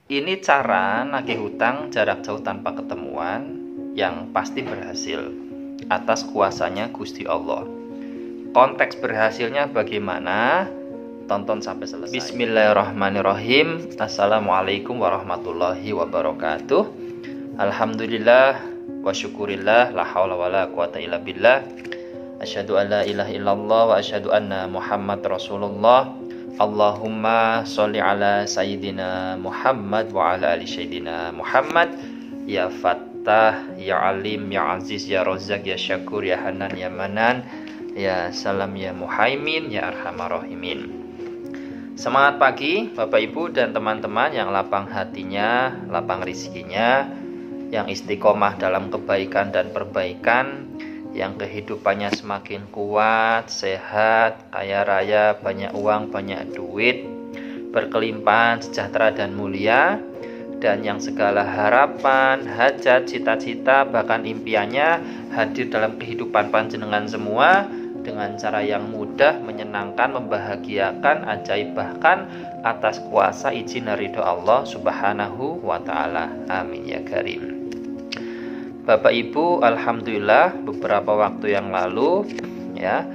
Ini cara nagih hutang jarak jauh tanpa ketemuan yang pasti berhasil atas kuasanya Gusti Allah. Konteks berhasilnya bagaimana? Tonton sampai selesai. Bismillahirrahmanirrahim. Assalamualaikum warahmatullahi wabarakatuh. Alhamdulillah wa syukurillah, la haula wala quwata illa billah. Asyhadu an la ilaha illallah wa asyhadu anna Muhammad Rasulullah. Allahumma sholli ala sayyidina Muhammad wa ala ali sayyidina Muhammad. Ya Fattah, ya Alim, ya Aziz, ya Razzaq, ya Syakur, ya Hanan, ya Manan, ya Salam, ya Muhaimin, ya Arhamar Rahimin. Semangat pagi Bapak Ibu dan teman-teman yang lapang hatinya, lapang rizkinya, yang istiqomah dalam kebaikan dan perbaikan, yang kehidupannya semakin kuat, sehat, kaya raya, banyak uang, banyak duit, berkelimpahan, sejahtera dan mulia, dan yang segala harapan, hajat, cita-cita, bahkan impiannya hadir dalam kehidupan panjenengan semua dengan cara yang mudah, menyenangkan, membahagiakan, ajaib, bahkan atas kuasa izin dan ridho Allah Subhanahu wa Ta'ala. Amin ya karim. Bapak Ibu, alhamdulillah beberapa waktu yang lalu ya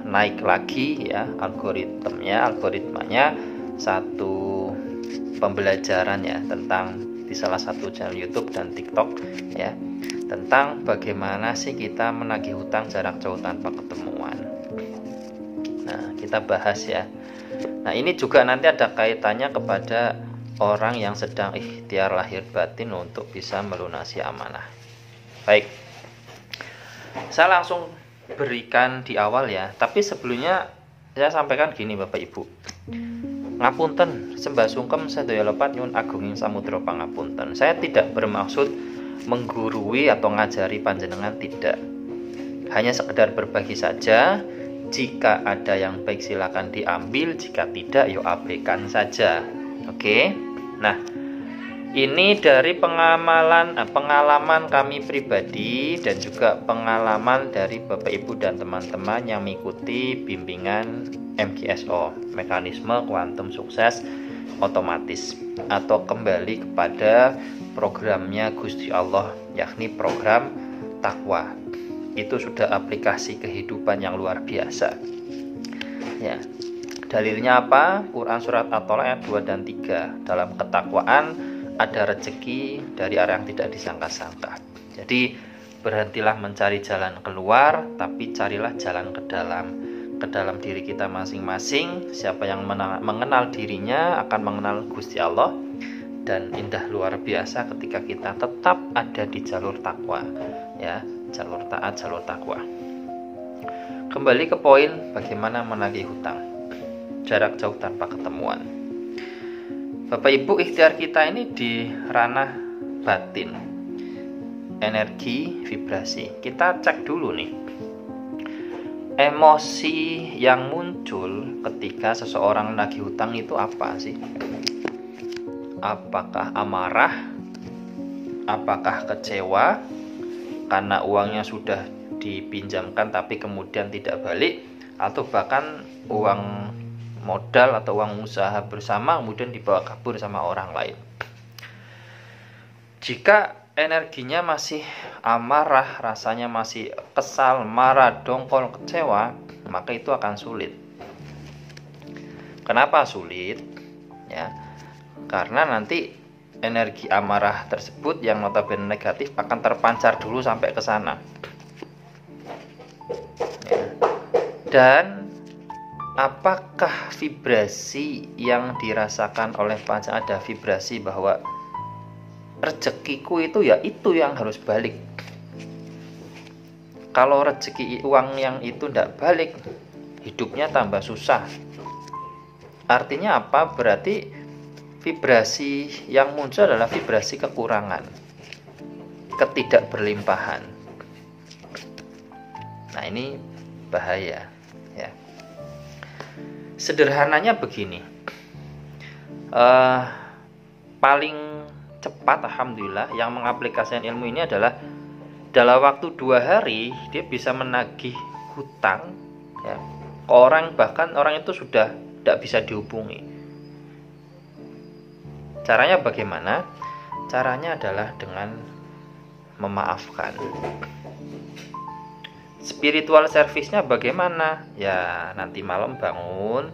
naik lagi ya algoritmanya satu pembelajaran ya tentang di salah satu channel YouTube dan TikTok ya tentang bagaimana sih kita menagih hutang jarak jauh tanpa ketemuan. Nah, kita bahas ya. Nah, ini juga nanti ada kaitannya kepada orang yang sedang ikhtiar lahir batin untuk bisa melunasi amanah. Baik, saya langsung berikan di awal ya. Tapi sebelumnya saya sampaikan gini Bapak Ibu. Ngapunten, sembah sungkem sedaya lepat nyuwun agunging samudra pangapunten. Saya tidak bermaksud menggurui atau ngajari panjenengan, tidak. Hanya sekedar berbagi saja. Jika ada yang baik silakan diambil, jika tidak yo abaikan saja. Oke. Nah, ini dari pengalaman kami pribadi dan juga pengalaman dari Bapak Ibu dan teman-teman yang mengikuti bimbingan MKSO, Mekanisme Kuantum Sukses Otomatis, atau kembali kepada programnya Gusti Allah, yakni program takwa. Itu sudah aplikasi kehidupan yang luar biasa. Ya. Dalilnya apa? Quran surat At-Tolak ayat 2 dan 3. Dalam ketakwaan ada rezeki dari arah yang tidak disangka-sangka. Jadi berhentilah mencari jalan keluar, tapi carilah jalan ke dalam diri kita masing-masing. Siapa yang mengenal dirinya akan mengenal Gusti Allah. Dan indah luar biasa ketika kita tetap ada di jalur takwa, ya, jalur taat, jalur takwa. Kembali ke poin bagaimana menagih hutang jarak jauh tanpa ketemuan. Bapak Ibu, ikhtiar kita ini di ranah batin, energi, vibrasi. Kita cek dulu nih, emosi yang muncul ketika seseorang menagih hutang itu apa sih? Apakah amarah? Apakah kecewa karena uangnya sudah dipinjamkan tapi kemudian tidak balik, atau bahkan uang modal atau uang usaha bersama kemudian dibawa kabur sama orang lain? Jika energinya masih amarah, rasanya masih kesal, marah, dongkol, kecewa, maka itu akan sulit. Kenapa sulit? Ya, karena nanti energi amarah tersebut yang notabene negatif akan terpancar dulu sampai ke sana. Ya. Dan apakah vibrasi yang dirasakan oleh panjenengan, ada vibrasi bahwa rezekiku itu ya itu yang harus balik. Kalau rezeki uang yang itu tidak balik, hidupnya tambah susah. Artinya apa? Berarti vibrasi yang muncul adalah vibrasi kekurangan, ketidakberlimpahan. Nah, ini bahaya ya. Sederhananya begini, paling cepat alhamdulillah yang mengaplikasikan ilmu ini adalah dalam waktu 2 hari dia bisa menagih hutang ya, ke orang, bahkan orang itu sudah tidak bisa dihubungi. Caranya bagaimana? Caranya adalah dengan memaafkan. Spiritual service-nya bagaimana? Ya nanti malam bangun,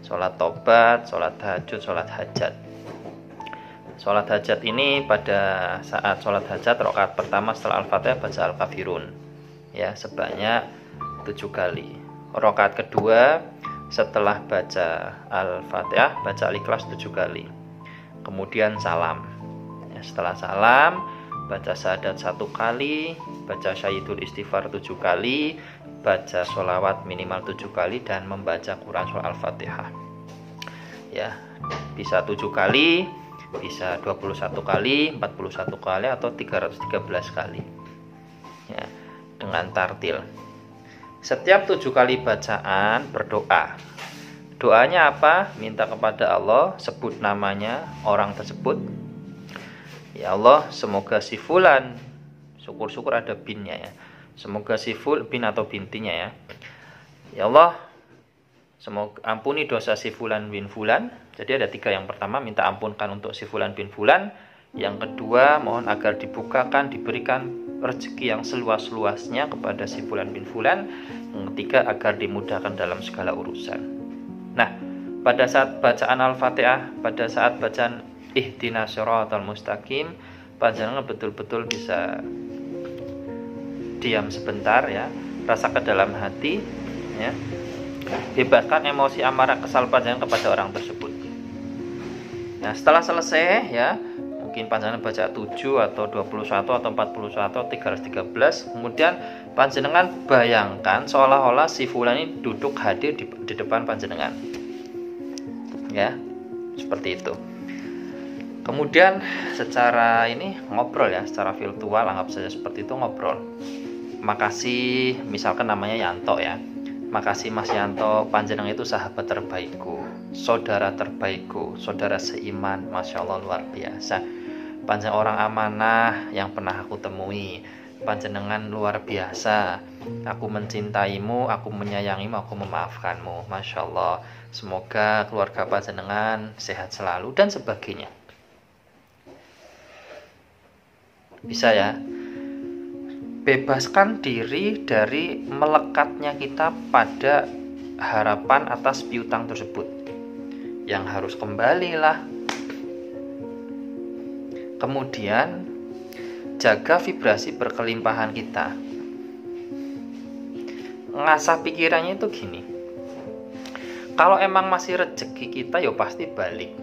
sholat tobat, sholat tahajud, sholat hajat. Sholat hajat ini pada saat sholat hajat rakaat pertama setelah Al-Fatihah baca Al-Kafirun, ya sebanyak 7 kali. Rakaat kedua setelah baca Al-Fatihah baca Al-Ikhlas 7 kali. Kemudian salam. Ya, setelah salam baca syahadat 1 kali, baca syahidul istighfar 7 kali, baca sholawat minimal 7 kali, dan membaca Quran surah Al-Fatihah. Ya, bisa 7 kali, bisa 21 kali, 41 kali, atau 313 kali. Ya, dengan tartil. Setiap 7 kali bacaan berdoa. Doanya apa? Minta kepada Allah, sebut namanya orang tersebut. Ya Allah, semoga si fulan, syukur-syukur ada binnya ya. Semoga si bin atau bintinya ya. Ya Allah, semoga ampuni dosa si fulan bin fulan. Jadi ada 3. Yang pertama minta ampunkan untuk si fulan bin fulan. Yang kedua mohon agar dibukakan, diberikan rezeki yang seluas-luasnya kepada si fulan bin fulan. Yang ketiga agar dimudahkan dalam segala urusan. Nah, pada saat bacaan Al-Fatihah, pada saat bacaan Ihdinas Shiratal Mustaqim, panjenengan betul-betul bisa diam sebentar ya, rasa ke dalam hati ya. Bebaskan emosi amarah kesal panjenengan kepada orang tersebut. Nah, setelah selesai ya, mungkin panjenengan baca 7 atau 21 atau 41 atau 313, kemudian panjenengan bayangkan seolah-olah si fulan ini duduk hadir di depan panjenengan. Ya, seperti itu. Kemudian secara ini ngobrol ya, secara virtual, anggap saja seperti itu, ngobrol. Makasih, misalkan namanya Yanto ya. Makasih Mas Yanto, panjenengan itu sahabat terbaikku, saudara terbaikku, saudara seiman, Masya Allah luar biasa. Panjenengan orang amanah yang pernah aku temui. Panjenengan luar biasa. Aku mencintaimu, aku menyayangimu, aku memaafkanmu. Masya Allah. Semoga keluarga panjenengan sehat selalu dan sebagainya. Bisa ya. Bebaskan diri dari melekatnya kita pada harapan atas piutang tersebut. Yang harus kembalilah. Kemudian jaga vibrasi berkelimpahan kita. Ngasah pikirannya itu gini. Kalau emang masih rezeki kita ya pasti balik.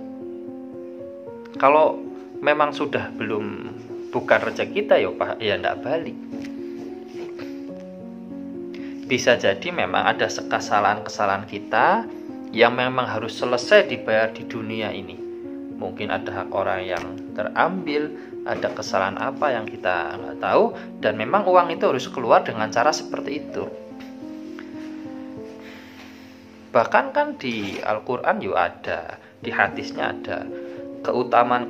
Kalau memang sudah bukan rezeki kita ya enggak balik. Bisa jadi memang ada kesalahan-kesalahan kita yang memang harus selesai dibayar di dunia ini. Mungkin ada hak orang yang terambil, ada kesalahan apa yang kita nggak tahu, dan memang uang itu harus keluar dengan cara seperti itu. Bahkan kan di Al-Quran juga ada, di hadisnya ada keutamaan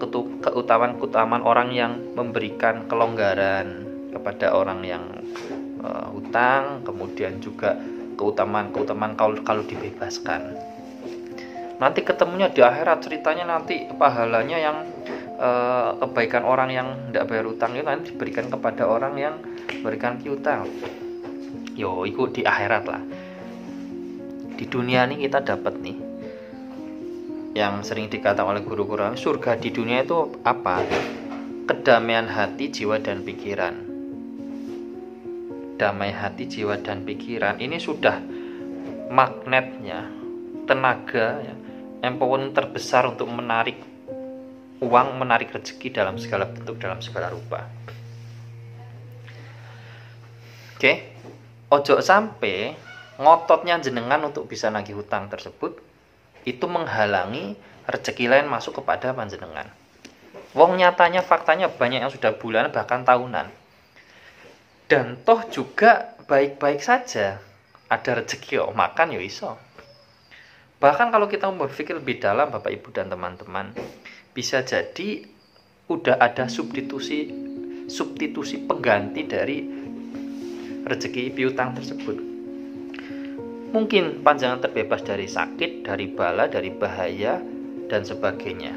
orang yang memberikan kelonggaran kepada orang yang hutang, kemudian juga keutamaan kalau dibebaskan. Nanti ketemunya di akhirat, ceritanya nanti pahalanya yang kebaikan orang yang tidak bayar hutang itu nanti diberikan kepada orang yang berikan piutang. Yo, ikut di akhirat lah. Di dunia ini kita dapat nih yang sering dikatakan oleh guru-guru, surga di dunia itu apa? Kedamaian hati, jiwa, dan pikiran. Damai hati, jiwa, dan pikiran ini sudah magnetnya, tenaga ya, empowerment terbesar untuk menarik uang, menarik rezeki dalam segala bentuk, dalam segala rupa. Oke, ojo sampai ngototnya jenengan untuk bisa nagih hutang tersebut itu menghalangi rezeki lain masuk kepada panjenengan. Wong nyatanya faktanya banyak yang sudah bulanan bahkan tahunan. Dan toh juga baik-baik saja. Ada rezeki makan ya iso. Bahkan kalau kita berpikir lebih dalam Bapak Ibu dan teman-teman, bisa jadi udah ada substitusi pengganti dari rezeki piutang tersebut. Mungkin panjenengan terbebas dari sakit, dari bala, dari bahaya, dan sebagainya.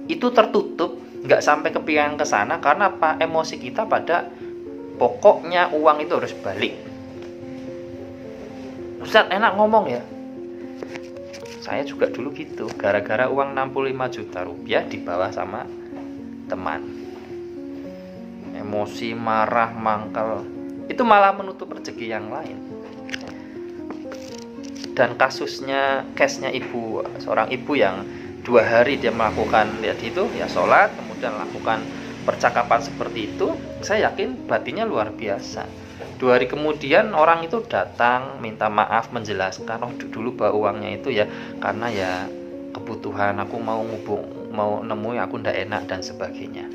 itu tertutup, nggak sampai kepikiran ke sana. Karena apa? Emosi kita pada pokoknya uang itu harus balik. Ustaz enak ngomong ya. Saya juga dulu gitu, gara-gara uang 65 juta rupiah dibawa sama teman, emosi, marah, mangkal, itu malah menutup rezeki yang lain. Dan kasusnya, case-nya seorang ibu yang 2 hari dia melakukan itu ya, sholat, kemudian lakukan percakapan seperti itu, saya yakin batinnya luar biasa. 2 hari kemudian orang itu datang minta maaf, menjelaskan, oh dulu bawa uangnya itu ya karena ya kebutuhan, aku mau nemuin, aku ndak enak dan sebagainya.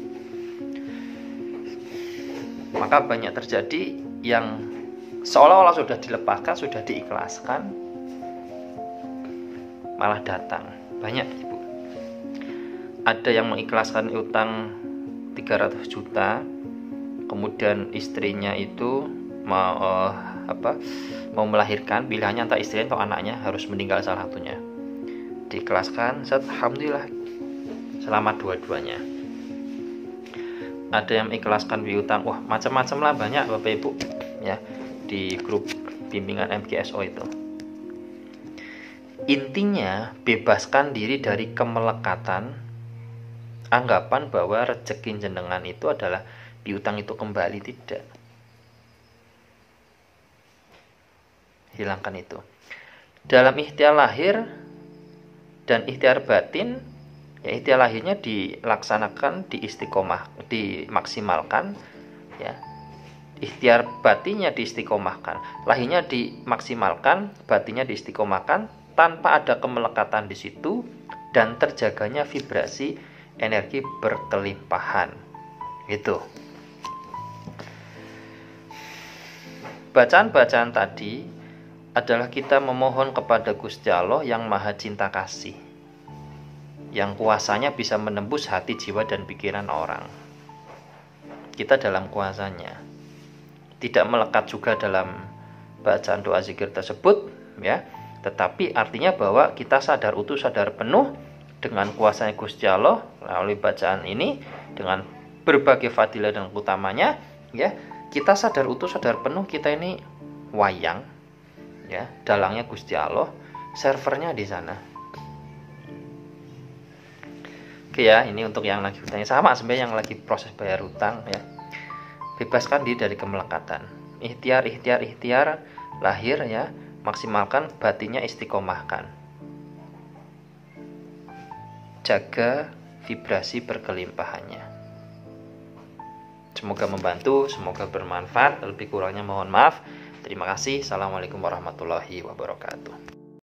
Maka banyak terjadi yang seolah-olah sudah dilepaskan, sudah diikhlaskan, malah datang. Banyak ibu, ada yang mengikhlaskan utang 300 juta, kemudian istrinya itu mau melahirkan, pilihannya entah istrinya atau anaknya, harus meninggal salah satunya, diikhlaskan, alhamdulillah selamat dua-duanya. Ada yang mengikhlaskan piutang, wah macam-macam lah, banyak Bapak Ibu ya, di grup bimbingan MGSO itu. Intinya bebaskan diri dari kemelekatan anggapan bahwa rezeki jenengan itu adalah piutang itu kembali. Tidak, hilangkan itu. Dalam ikhtiar lahir dan ikhtiar batin, ya ikhtiar lahirnya dilaksanakan, dimaksimalkan ya. Ikhtiar batinnya diistiqomahkan, lahirnya dimaksimalkan, batinnya diistiqomahkan, tanpa ada kemelekatan di situ, dan terjaganya vibrasi energi berkelimpahan. Itu. Bacaan-bacaan tadi adalah kita memohon kepada Gusti Allah yang Maha Cinta Kasih, yang kuasanya bisa menembus hati, jiwa, dan pikiran orang. Kita dalam kuasanya, tidak melekat juga dalam bacaan doa zikir tersebut ya, tetapi artinya bahwa kita sadar utuh, sadar penuh dengan kuasanya Gusti Allah melalui bacaan ini, dengan berbagai fadilah dan utamanya ya. Kita sadar utuh, sadar penuh, kita ini wayang ya, dalangnya Gusti Allah, servernya di sana. Oke ya, ini untuk yang lagi hutangnya, sama sebenarnya yang lagi proses bayar hutang ya. Bebaskan diri dari kemelekatan. Ikhtiar lahir ya, maksimalkan, batinnya istiqomahkan. Jaga vibrasi berkelimpahannya. Semoga membantu, semoga bermanfaat. Lebih kurangnya mohon maaf. Terima kasih. Assalamualaikum warahmatullahi wabarakatuh.